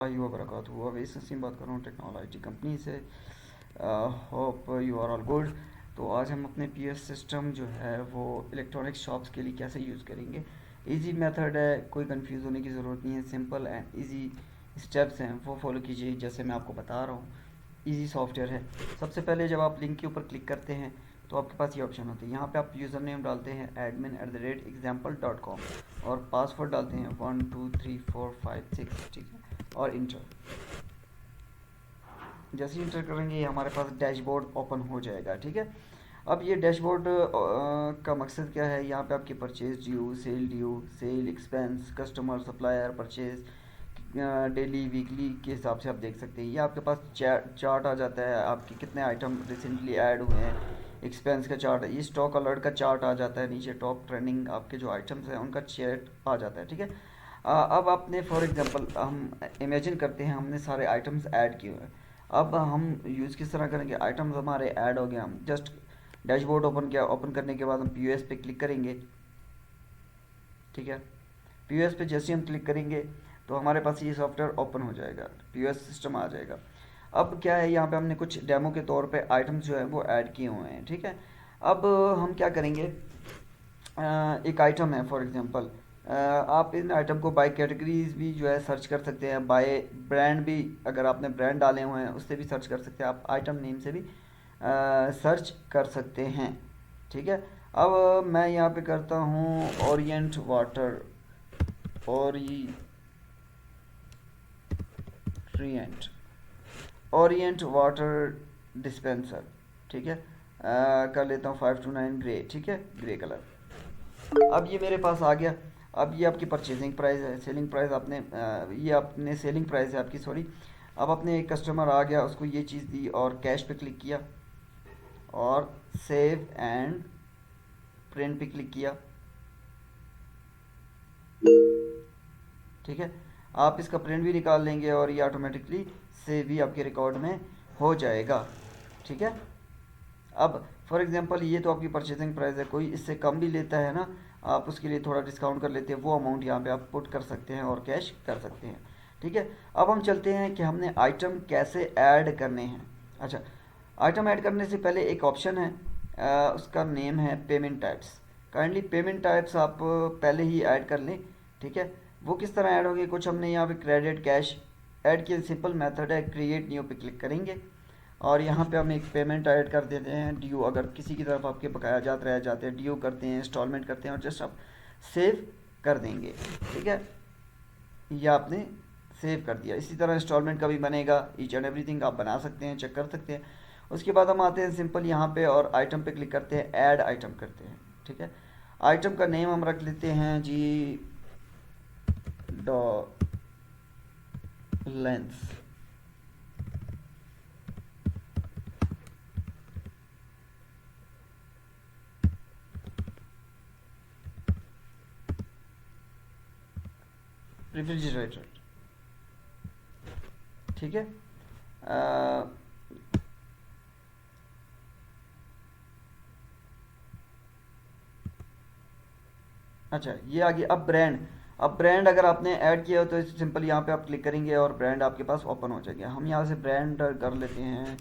वबरकातुहू। अवैस नसीम बात कर रहा हूँ टेक्नोलॉजी कंपनी से। Hope you are all good. तो आज हम अपने पीएस सिस्टम जो है वो इलेक्ट्रॉनिक शॉप्स के लिए कैसे यूज़ करेंगे। इजी मेथड है, कोई कंफ्यूज होने की ज़रूरत नहीं है। सिंपल एंड इजी स्टेप्स हैं वो फॉलो कीजिए जैसे मैं आपको बता रहा हूँ। इजी सॉफ्टवेयर है। सबसे पहले जब आप लिंक के ऊपर क्लिक करते हैं तो आपके पास ये ऑप्शन होती है। यहाँ पे आप यूज़र नेम डालते हैं admin@example.com और पासवर्ड डालते हैं 123456, ठीक है, और इंटर। जैसे ही इंटर करेंगे ये हमारे पास डैशबोर्ड ओपन हो जाएगा, ठीक है। अब ये डैशबोर्ड का मकसद क्या है, यहाँ पे आपकी purchase due, sale expense, customer, supplier, purchase, daily weekly के हिसाब से आप देख सकते हैं। ये आपके पास चार्ट आ जाता है, आपके कितने आइटम रिसेंटली ऐड हुए हैं, एक्सपेंस का चार्ट, ये स्टॉक अलर्ट का चार्ट आ जाता है, नीचे टॉप ट्रेंडिंग आपके जो आइटम्स हैं उनका चार्ट आ जाता है, ठीक है। अब आपने फॉर एग्जांपल हम इमेजिन करते हैं हमने सारे आइटम्स ऐड किए हुए हैं। अब हम यूज़ किस तरह करेंगे, आइटम्स हमारे ऐड हो गए, हम जस्ट डैशबोर्ड ओपन किया, ओपन करने के बाद हम पीओएस पे क्लिक करेंगे, ठीक है। पीओएस पे जैसे हम क्लिक करेंगे तो हमारे पास ये सॉफ्टवेयर ओपन हो जाएगा, पीओएस सिस्टम आ जाएगा। अब क्या है, यहाँ पे हमने कुछ डेमो के तौर पे आइटम्स जो है वो ऐड किए हुए हैं, ठीक है। अब हम क्या करेंगे, एक आइटम है फॉर एग्जांपल, आप इन आइटम को बाय कैटेगरीज भी जो है सर्च कर सकते हैं, बाय ब्रांड भी, अगर आपने ब्रांड डाले हुए हैं उससे भी सर्च कर सकते हैं, आप आइटम नेम से भी सर्च कर सकते हैं, ठीक है। अब मैं यहाँ पे करता हूँ Orient water, Orient Orient water dispenser, ठीक है। कर लेता हूँ 529 ग्रे, ठीक है, ग्रे कलर। अब ये मेरे पास आ गया। अब ये आपकी परचेजिंग प्राइस है, सेलिंग प्राइस आपने ये अपने सेलिंग प्राइस है आपकी, सॉरी। अब अपने एक कस्टमर आ गया, उसको ये चीज़ दी और कैश पे क्लिक किया और सेव एंड प्रिंट पे क्लिक किया, ठीक है। आप इसका प्रिंट भी निकाल लेंगे और ये ऑटोमेटिकली सेव भी आपके रिकॉर्ड में हो जाएगा, ठीक है। अब फॉर एग्जांपल ये तो आपकी परचेजिंग प्राइस है, कोई इससे कम भी लेता है ना, आप उसके लिए थोड़ा डिस्काउंट कर लेते हैं, वो अमाउंट यहाँ पे आप पुट कर सकते हैं और कैश कर सकते हैं, ठीक है। अब हम चलते हैं कि हमने आइटम कैसे ऐड करने हैं। अच्छा, आइटम ऐड करने से पहले एक ऑप्शन है, उसका नेम है payment types. Kindly payment types आप पहले ही ऐड कर लें, ठीक है। वो किस तरह ऐड होंगे, कुछ हमने यहाँ पे क्रेडिट, कैश ऐड किया, सिंपल मेथड है, क्रिएट न्यू पे क्लिक करेंगे और यहाँ पे हम एक पेमेंट ऐड कर देते हैं, ड्यू, अगर किसी की तरफ आपके बकाया जात रह जाते हैं, ड्यू करते हैं, इंस्टॉलमेंट करते हैं और जस्ट आप सेव कर देंगे, ठीक है। ये आपने सेव कर दिया। इसी तरह इंस्टॉलमेंट का भी बनेगा, ईच एंड एवरीथिंग आप बना सकते हैं, चेक कर सकते हैं। उसके बाद हम आते हैं सिंपल यहाँ पे और आइटम पे क्लिक करते हैं, ऐड आइटम करते हैं, ठीक है। आइटम का नेम हम रख लेते हैं जी डॉ लेंस, रेफ्रिजरेटर, ठीक है। अच्छा, ये आ गया। अब ब्रांड अगर आपने ऐड किया हो तो सिंपल यहाँ पे आप क्लिक करेंगे और ब्रांड आपके पास ओपन हो जाएगा। हम यहाँ से ब्रांड कर लेते हैं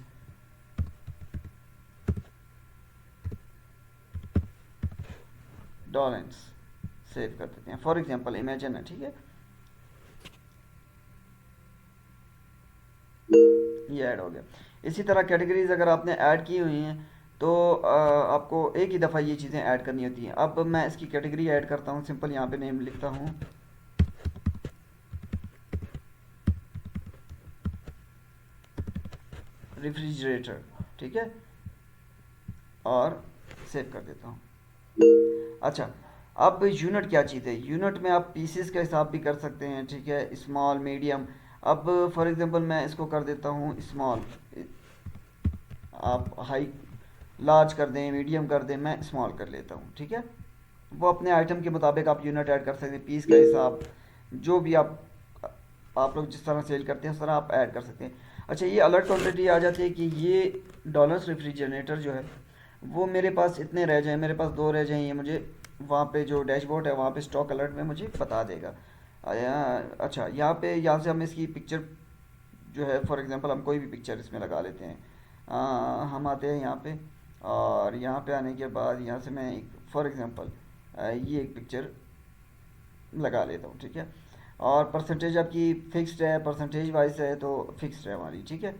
डॉलेंस, सेव कर देते हैं, फॉर एग्जांपल इमेजिन है, ठीक है। ये ऐड हो गया। इसी तरह कैटेगरीज अगर आपने ऐड की हुई हैं तो आपको एक ही दफ़ा ये चीज़ें ऐड करनी होती हैं। अब मैं इसकी कैटेगरी ऐड करता हूँ, सिंपल यहाँ पे नेम लिखता हूँ रेफ्रिजरेटर, ठीक है, और सेव कर देता हूँ। अच्छा, अब यूनिट क्या चीज़ है, यूनिट में आप पीसेस का हिसाब भी कर सकते हैं, ठीक है, स्मॉल, मीडियम। अब फॉर एग्जांपल मैं इसको कर देता हूँ स्मॉल, आप हाई लार्ज कर दें, मीडियम कर दें, मैं स्मॉल कर लेता हूँ, ठीक है। वो अपने आइटम के मुताबिक आप यूनिट ऐड कर सकते हैं, पीस का हिसाब, जो भी आप लोग जिस तरह सेल करते हैं उस तरह आप ऐड कर सकते हैं। अच्छा, ये अलर्ट क्वांटिटी आ जाती है कि ये डॉलर्स रेफ्रिजरेटर जो है वो मेरे पास इतने रह जाएं, मेरे पास 2 रह जाएं, ये मुझे वहाँ पे जो डैशबोर्ड है वहाँ पे स्टॉक अलर्ट में मुझे बता देगा। अच्छा, यहाँ से हम इसकी पिक्चर जो है, फॉर एग्जांपल हम कोई भी पिक्चर इसमें लगा लेते हैं। हम आते हैं यहाँ पे, और यहाँ पे आने के बाद यहाँ से मैं एक फॉर एग्जांपल ये एक पिक्चर लगा लेता हूँ, ठीक है। और परसेंटेज आपकी फिक्स्ड है, परसेंटेज वाइज है तो फिक्स्ड है हमारी, ठीक है।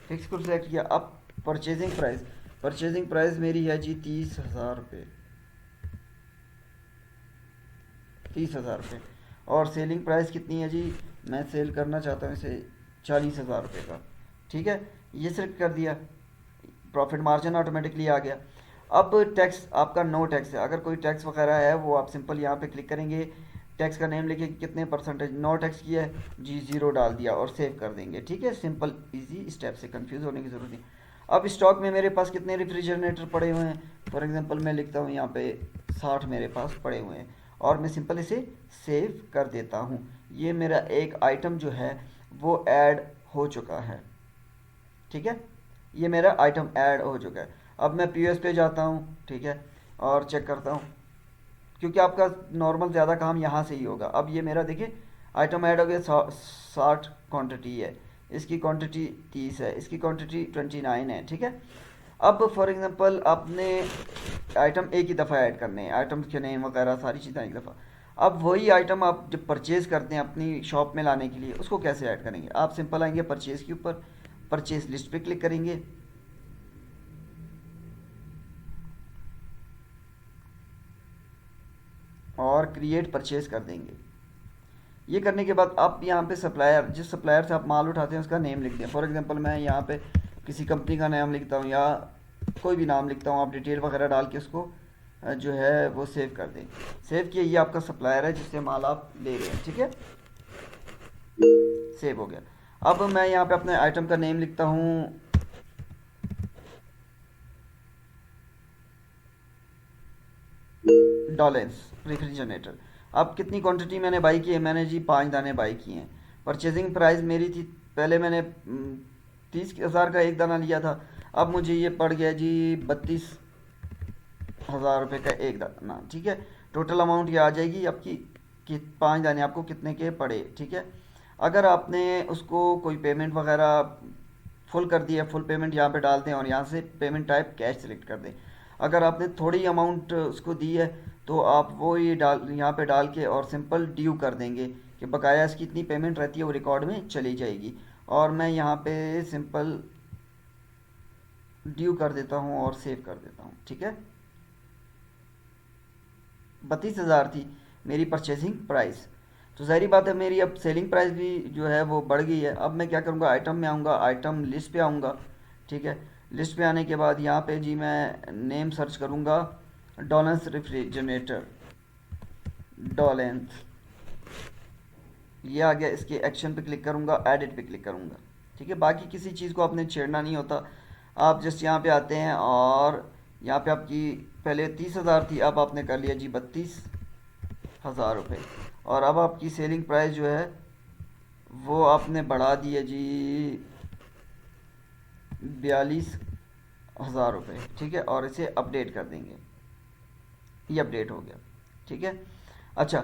फिक्स को सिलेक्ट किया। अब परचेजिंग प्राइस मेरी है जी 30,000 रुपये, 30,000 रुपये। और सेलिंग प्राइस कितनी है जी, मैं सेल करना चाहता हूँ इसे 40,000 रुपये का, ठीक है। ये सिलेक्ट कर दिया, प्रॉफिट मार्जिन ऑटोमेटिकली आ गया। अब टैक्स आपका नो टैक्स है, अगर कोई टैक्स वगैरह है वो आप सिंपल यहाँ पे क्लिक करेंगे, टैक्स का नेम लिखे कितने परसेंटेज, नो टैक्स किया है जी, 0 डाल दिया और सेव कर देंगे, ठीक है। सिंपल इजी स्टेप से, कंफ्यूज होने की ज़रूरत नहीं। अब स्टॉक में मेरे पास कितने रेफ्रिजरेटर पड़े हुए हैं, फॉर एग्जांपल मैं लिखता हूँ यहाँ पे 60 मेरे पास पड़े हुए हैं, और मैं सिंपल इसे सेव कर देता हूँ। ये मेरा एक आइटम जो है वो ऐड हो चुका है, ठीक है। ये मेरा आइटम ऐड हो चुका है। अब मैं पीओएस पे जाता हूँ, ठीक है, और चेक करता हूँ, क्योंकि आपका नॉर्मल ज़्यादा काम यहाँ से ही होगा। अब ये मेरा देखिए आइटम ऐड हो गया, 60 क्वांटिटी है, इसकी क्वांटिटी 30 है, इसकी क्वांटिटी 29 है, ठीक है। अब फॉर एग्जांपल आपने आइटम एक ही दफ़ा ऐड करने हैं, आइटम के नेम वगैरह सारी चीज़ें एक दफ़ा। अब वही आइटम आप जब परचेज़ करते हैं अपनी शॉप में लाने के लिए, उसको कैसे ऐड करेंगे, आप सिंपल आएंगे परचेज़ के ऊपर, परचेज़ लिस्ट पे क्लिक करेंगे, और क्रिएट परचेज़ कर देंगे। ये करने के बाद आप यहाँ पे सप्लायर, जिस सप्लायर से आप माल उठाते हैं उसका नेम लिख दें। फॉर एग्जांपल मैं यहाँ पे किसी कंपनी का नाम लिखता हूँ, या कोई भी नाम लिखता हूँ, आप डिटेल वगैरह डाल के उसको जो है वो सेव कर दें। सेव किया, ये आपका सप्लायर है जिससे माल आप ले रहे हैं, ठीक है, सेव हो गया। अब मैं यहाँ पे अपने आइटम का नेम लिखता हूँ डॉलेंस रेफ्रिजरेटर। अब कितनी क्वांटिटी मैंने बाई की है, मैंने जी 5 दाने बाई किए हैं। परचेजिंग प्राइस मेरी थी, पहले मैंने 30,000 का एक दाना लिया था, अब मुझे ये पड़ गया जी 32,000 रुपये का एक दाना, ठीक है। टोटल अमाउंट ये आ जाएगी आपकी कि 5 दाने आपको कितने के पड़े, ठीक है। अगर आपने उसको कोई पेमेंट वगैरह फुल कर दिया, फुल पेमेंट यहाँ पे डाल दें और यहाँ से पेमेंट टाइप कैश सेलेक्ट कर दें। अगर आपने थोड़ी अमाउंट उसको दी है तो आप वो ये डाल यहाँ पे डाल के और सिंपल ड्यू कर देंगे कि बकाया इसकी इतनी पेमेंट रहती है, वो रिकॉर्ड में चली जाएगी। और मैं यहाँ पे सिंपल ड्यू कर देता हूँ और सेव कर देता हूँ, ठीक है। 32,000 थी मेरी परचेजिंग प्राइस, तो ज़ाहिर बात है मेरी अब सेलिंग प्राइस भी जो है वो बढ़ गई है। अब मैं क्या करूँगा, आइटम में आऊँगा, आइटम लिस्ट पे आऊँगा, ठीक है। लिस्ट पे आने के बाद यहाँ पे जी मैं नेम सर्च करूँगा डॉलेंस रेफ्रिजरेटर, डॉलेंस, ये आ गया। इसके एक्शन पे क्लिक करूँगा, एडिट पे क्लिक करूँगा, ठीक है। बाकी किसी चीज़ को आपने छेड़ना नहीं होता, आप जस्ट यहाँ पे आते हैं और यहाँ पे आपकी पहले 30,000 थी, अब आपने कर लिया जी 32,000 रुपये। और अब आपकी सेलिंग प्राइस जो है वो आपने बढ़ा दी है जी 42,000 रुपये, ठीक है। और इसे अपडेट कर देंगे, ये अपडेट हो गया, ठीक है। अच्छा,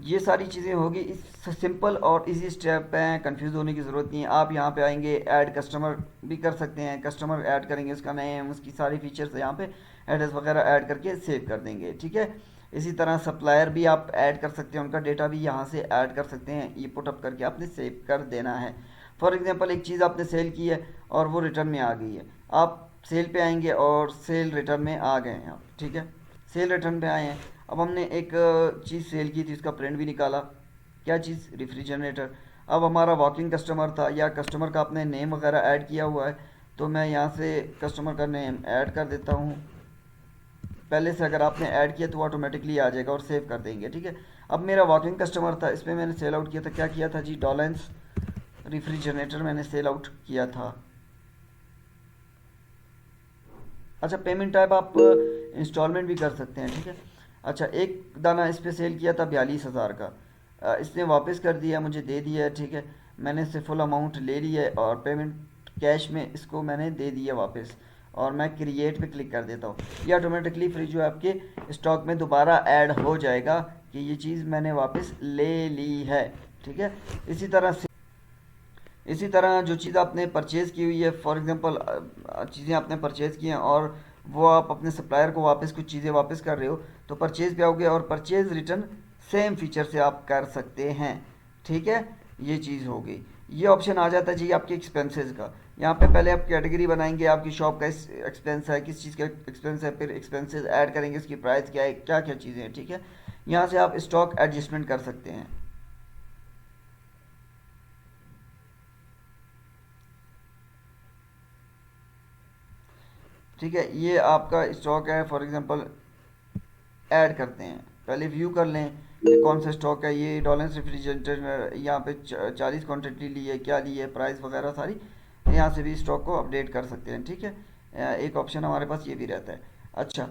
ये सारी चीज़ें होगी, इस सिंपल और इजी स्टेप हैं, कंफ्यूज होने की ज़रूरत नहीं है। आप यहाँ पे आएंगे, ऐड कस्टमर भी कर सकते हैं, कस्टमर ऐड करेंगे, उसका नेम, उसकी सारी फीचर्स यहाँ पे एड्रेस वगैरह ऐड करके सेव कर देंगे, ठीक है। इसी तरह सप्लायर भी आप ऐड कर सकते हैं, उनका डेटा भी यहाँ से ऐड कर सकते हैं, ये पुटअप करके आपने सेव कर देना है। फॉर एग्जांपल एक चीज़ आपने सेल की है और वो रिटर्न में आ गई है, आप सेल पे आएंगे और सेल रिटर्न में आ गए हैं आप, ठीक है। सेल रिटर्न पे आए हैं, अब हमने एक चीज़ सेल की थी, उसका प्रिंट भी निकाला, क्या चीज़, रेफ्रिजरेटर। अब हमारा वॉकिंग कस्टमर था, या कस्टमर का आपने नेम वगैरह ऐड किया हुआ है, तो मैं यहाँ से कस्टमर का नेम ऐड कर देता हूँ। पहले से अगर आपने ऐड किया तो ऑटोमेटिकली आ जाएगा और सेव कर देंगे, ठीक है। अब मेरा वॉकिंग कस्टमर था, इसमें मैंने सेल आउट किया था, क्या किया था जी, डॉलेंस रेफ्रिजरेटर मैंने सेल आउट किया था। अच्छा, पेमेंट टाइप आप इंस्टॉलमेंट भी कर सकते हैं, ठीक है। अच्छा, एक दाना इस पे सेल किया था 42,000 का, इसने वापस कर दिया, मुझे दे दिया है, ठीक है। मैंने इससे फुल अमाउंट ले ली है और पेमेंट कैश में इसको मैंने दे दिया वापस, और मैं क्रिएट पे क्लिक कर देता हूँ। ये ऑटोमेटिकली फ्रिज जो है आपके स्टॉक में दोबारा ऐड हो जाएगा कि ये चीज़ मैंने वापस ले ली है। ठीक है, इसी तरह से इसी तरह जो चीज़ आपने परचेज़ की हुई है, फॉर एग्जांपल चीज़ें आपने परचेज़ की हैं और वो आप अपने सप्लायर को वापस कुछ चीज़ें वापस कर रहे हो, तो परचेज़ पे आओगे और परचेज़ रिटर्न सेम फीचर से आप कर सकते हैं। ठीक है, ये चीज़ हो गई। ये ऑप्शन आ जाता है जी आपके एक्सपेंसेस का। यहाँ पे पहले आप कैटेगरी बनाएंगे, आपकी शॉप का एक्सपेंस है, किस चीज़ का एक्सपेंस है, फिर एक्सपेंसेस ऐड करेंगे, इसकी प्राइस क्या है, क्या क्या चीज़ें हैं। ठीक है, यहाँ से आप स्टॉक एडजस्टमेंट कर सकते हैं। ठीक है, ये आपका स्टॉक है, फॉर एग्जांपल ऐड करते हैं, पहले व्यू कर लें कि कौन सा स्टॉक है। ये डॉलेंस रेफ्रिजरेटर यहाँ पे 40 क्वान्टिटी ली है, क्या ली है, प्राइस वगैरह सारी यहाँ से भी स्टॉक को अपडेट कर सकते हैं। ठीक है, एक ऑप्शन हमारे पास ये भी रहता है। अच्छा,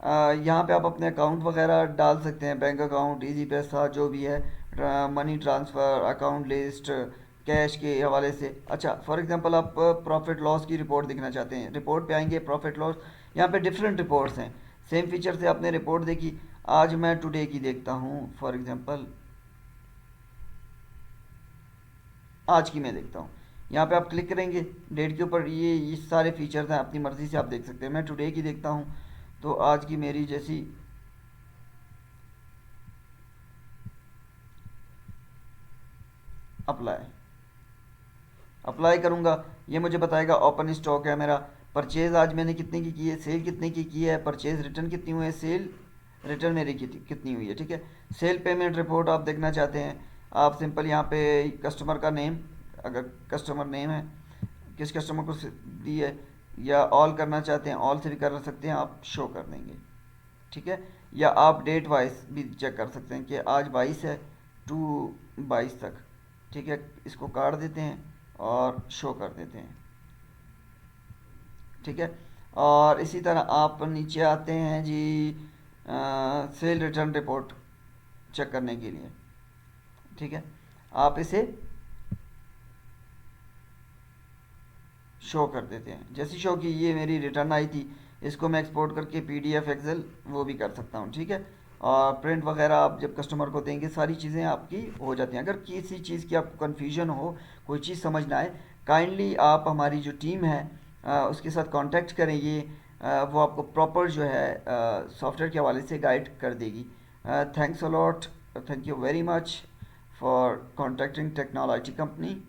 यहाँ पे आप अपने अकाउंट वगैरह डाल सकते हैं, बैंक अकाउंट, इजी पैसा, जो भी है, money transfer, account list, cash के हवाले से। अच्छा, फॉर एग्जांपल आप प्रॉफिट लॉस की रिपोर्ट देखना चाहते हैं, रिपोर्ट पे आएंगे, प्रॉफिट लॉस, यहाँ पे डिफरेंट रिपोर्ट्स हैं। सेम फीचर से आपने रिपोर्ट देखी, आज मैं टुडे की देखता हूँ, फॉर एग्जांपल आज की मैं देखता हूँ। यहाँ पे आप क्लिक करेंगे डेट के ऊपर, ये सारे फीचर्स हैं, अपनी मर्ज़ी से आप देख सकते हैं। मैं टुडे की देखता हूँ, तो आज की मेरी जैसी अप्लाई अप्लाई करूँगा, ये मुझे बताएगा ओपन स्टॉक है मेरा। परचेज़ आज मैंने कितने की है, सेल कितने की है, परचेज़ रिटर्न कितनी हुई है, सेल रिटर्न मेरी कितनी हुई है। ठीक है, सेल पेमेंट रिपोर्ट आप देखना चाहते हैं, आप सिंपल यहाँ पे कस्टमर का नेम, अगर कस्टमर नेम है, किस कस्टमर को दी है, या ऑल करना चाहते हैं, ऑल से भी कर सकते हैं, आप शो कर देंगे। ठीक है, या आप डेट वाइज भी चेक कर सकते हैं कि आज 22 है टू 22 तक। ठीक है, इसको काट देते हैं और शो कर देते हैं। ठीक है, और इसी तरह आप नीचे आते हैं जी सेल रिटर्न रिपोर्ट चेक करने के लिए। ठीक है, आप इसे शो कर देते हैं, जैसी शो की ये मेरी रिटर्न आई थी, इसको मैं एक्सपोर्ट करके पीडीएफ एक्सेल वो भी कर सकता हूँ। ठीक है, और प्रिंट वगैरह आप जब कस्टमर को देंगे, सारी चीज़ें आपकी हो जाती हैं। अगर किसी चीज़ की आपको कन्फ्यूजन हो, कोई चीज़ समझ ना आए, काइंडली आप हमारी जो टीम है उसके साथ कांटेक्ट करें। ये वो आपको प्रॉपर जो है सॉफ्टवेयर के हवाले से गाइड कर देगी। Thanks a lot, thank you very much for contacting technology company.